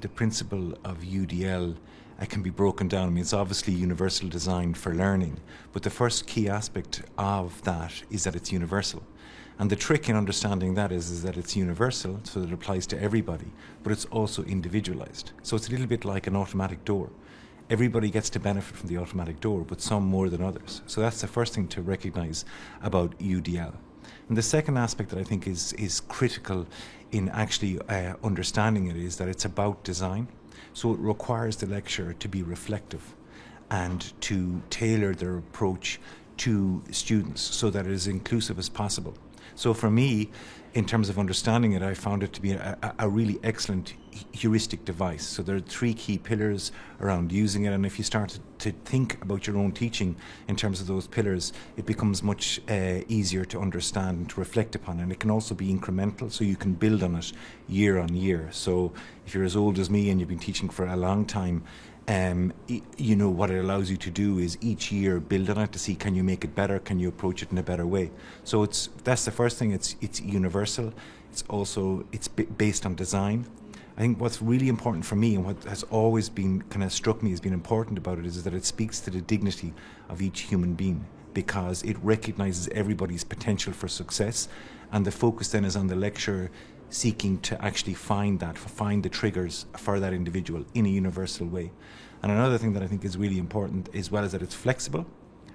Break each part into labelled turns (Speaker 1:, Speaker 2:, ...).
Speaker 1: the principle of UDL can be broken down. I mean, it's obviously universal design for learning, but the first key aspect of that is that it's universal. And the trick in understanding that is that it's universal, so that it applies to everybody, but it's also individualized. So it's a little bit like an automatic door. Everybody gets to benefit from the automatic door, but some more than others. So that's the first thing to recognize about UDL. And the second aspect that I think is critical in actually understanding it is that it's about design. So it requires the lecturer to be reflective and to tailor their approach to students so that it is inclusive as possible. So for me, in terms of understanding it, I found it to be a really excellent heuristic device. So there are three key pillars around using it, and if you start to think about your own teaching in terms of those pillars, it becomes much easier to understand and to reflect upon. And it can also be incremental, so you can build on it year on year. So if you're as old as me and you've been teaching for a long time, you know what it allows you to do is each year build on it to see, can you make it better, can you approach it in a better way. So that's the first thing. It's universal. It's also based on design. I think what's really important for me and what has always been kind of struck me as being important about it is that it speaks to the dignity of each human being, because it recognizes everybody's potential for success, and the focus then is on the lecturer seeking to actually find the triggers for that individual in a universal way. And another thing that I think is really important as well is that it's flexible.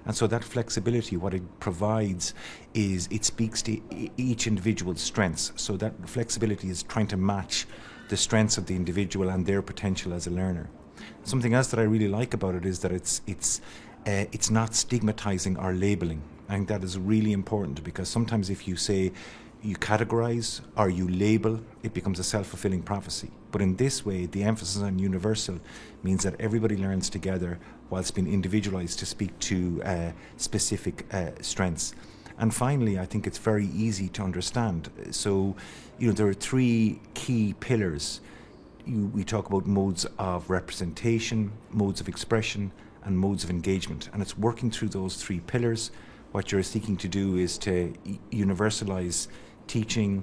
Speaker 1: And so that flexibility, what it provides is it speaks to each individual's strengths. So that flexibility is trying to match the strengths of the individual and their potential as a learner. Something else that I really like about it is that it's not stigmatizing or labeling. I think that is really important, because sometimes if you say you categorize or you label, it becomes a self-fulfilling prophecy. But in this way, the emphasis on universal means that everybody learns together whilst being individualized to speak to specific strengths. And finally, I think it's very easy to understand. So, there are three key pillars. We talk about modes of representation, modes of expression, and modes of engagement. And it's working through those three pillars. What you're seeking to do is to universalize teaching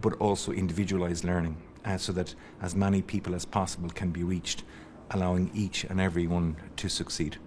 Speaker 1: but also individualize learning, so that as many people as possible can be reached, allowing each and every one to succeed.